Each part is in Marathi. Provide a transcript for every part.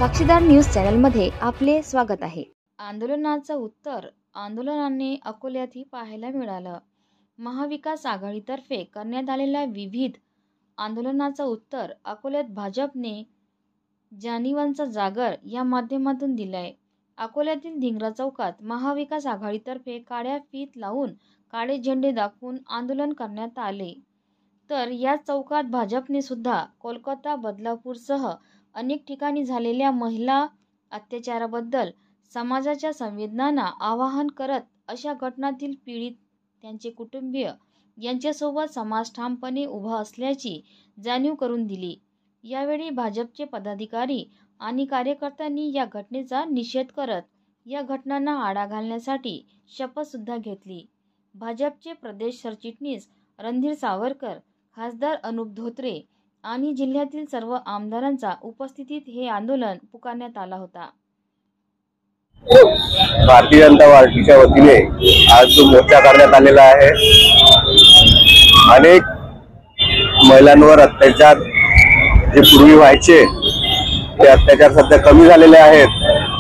साक्षीदार न्यूज चॅनलमध्ये आपले स्वागत आहे। आंदोलनाचं उत्तर आंदोलनाने अकोल्यातही पाहायला मिळालं। महाविकास आघाडीतर्फे करण्यात आलेल्या विविध आंदोलनाचं उत्तर अकोल्यात भाजपने जाणीवांचा जागर या माध्यमातून दिलंय। अकोल्यातील धिंग्रा चौकात महाविकास आघाडीतर्फे काळ्या फीत लावून काळे झेंडे दाखवून आंदोलन करण्यात आले। तर या चौकात भाजपने सुद्धा कोलकाता, बदलापूरसह अनेक ठिकाणी झालेल्या महिला अत्याचाराबद्दल समाजाच्या संवेदनांना आवाहन करत अशा घटनांतील पीडित, त्यांचे कुटुंबीय यांच्यासोबत समाज ठामपणे उभा असल्याची जाणीव करून दिली। यावेळी भाजपचे पदाधिकारी आणि कार्यकर्त्यांनी या घटनेचा निषेध करत या घटनांना आळा घालण्यासाठी शपथ सुद्धा घेतली। भाजपचे प्रदेश सरचिटणीस रणधीर सावरकर, खासदार अनुप धोत्रे आणि जिल्ह्यातील सर्व आमदारांच्या उपस्थितीत हे आंदोलन पुकारण्यात आला होता। भारतीय जनता पार्टीच्या वतीने आज जो मोर्चा करण्यात आलेला आहे, अनेक महिलांवर अत्याचार जे पूर्वी व्हायचे ते अत्याचार सध्या कमी झालेले आहेत,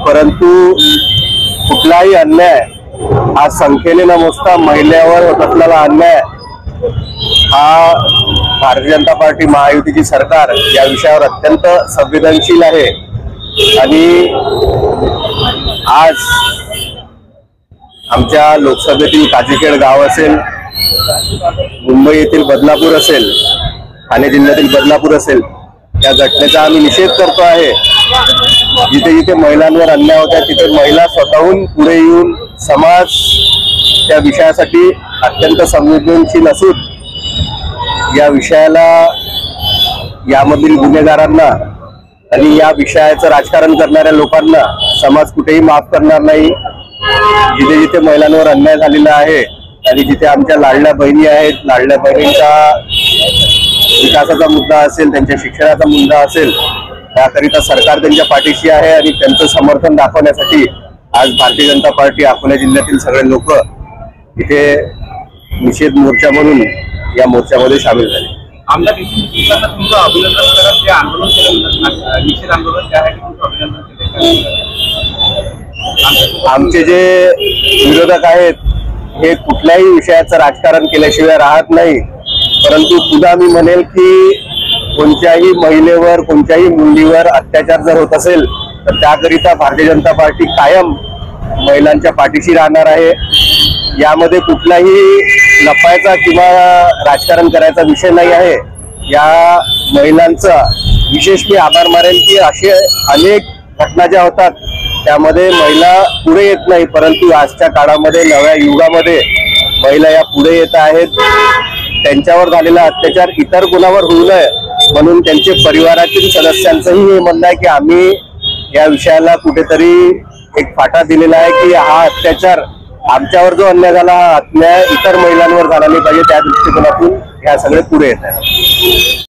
परंतु कुठलाही अन्याय हा संख्येने न मोजता महिलांवर होत असलेला अन्याय हा भारतीय जनता पार्टी महायुतीची सरकार या विषयावर अत्यंत संवेदनशील आहे। आणि आज आमच्या लोकसभेतील काजीखेड गाव असेल, मुंबई येथील बदलापूर असेल, ठाणे जिल्ह्यातील बदलापूर असेल, या घटनेचा आम्ही निषेध करतो आहे। जिथे जिथे महिलांवर अन्याय होता तिथे महिला स्वतःहून पुढे येऊन समाज त्या विषयासाठी अत्यंत संवेदनशील असून या विषयाला, यामधील गुन्हेगारांना आणि या विषयाचं राजकारण करणाऱ्या लोकांना समाज कुठेही माफ करणार नाही। जिथे जिथे महिलांवर अन्याय झालेला आहे आणि जिथे आमच्या लाडल्या बहिणी आहेत, लाडल्या बहिणींचा विकासाचा मुद्दा असेल, त्यांच्या शिक्षणाचा मुद्दा असेल, त्याकरिता सरकार त्यांच्या पाठीशी आहे आणि त्यांचं समर्थन दाखवण्यासाठी आज भारतीय जनता पार्टी अकोला जिल्ह्यातील सगळे लोक इथे निषेध मोर्चा म्हणून या मोर्चामध्ये सामील झाले। आमदार तुमचं अभिनंदन करत जे आंदोलन केलं, निषेध आंदोलन, त्यासाठी तुमचं अभिनंदन केलं। आमचे जे विरोधक आहेत हे कुठल्याही विषयाचं राजकारण केल्याशिवाय राहत नाही, परंतु पुन्हा मी म्हणेल की कोणत्याही महिलेवर, कोणत्याही मुलीवर अत्याचार जर होत असेल तर त्याकरिता भारतीय जनता पार्टी कायम महिलांच्या पाठीशी राहणार आहे। यामध्ये कुठलाही लपायचा किंवा राजकारण करायचा विषय नाही आहे। या महिलांचा विशेष मी आभार मानेल की असे अनेक घटना ज्या होतात त्यामध्ये महिला पुढे येत नाही, परंतु आजच्या काळामध्ये, नव्या युगामध्ये महिला या पुढे येत आहेत। त्यांच्यावर झालेला अत्याचार इतर कोणावर होऊ नये म्हणून त्यांचे परिवारातील सदस्यांचंही हे म्हणणं आहे की आम्ही या विषयाला कुठेतरी एक फाटा दिलेला आहे की हा अत्याचार, आमच्यावर जो अन्याय झाला हा अन्याय इतर महिलांवर झाला नाही पाहिजे, त्या दृष्टिकोनातून ह्या सगळे पुढे येत आहेत।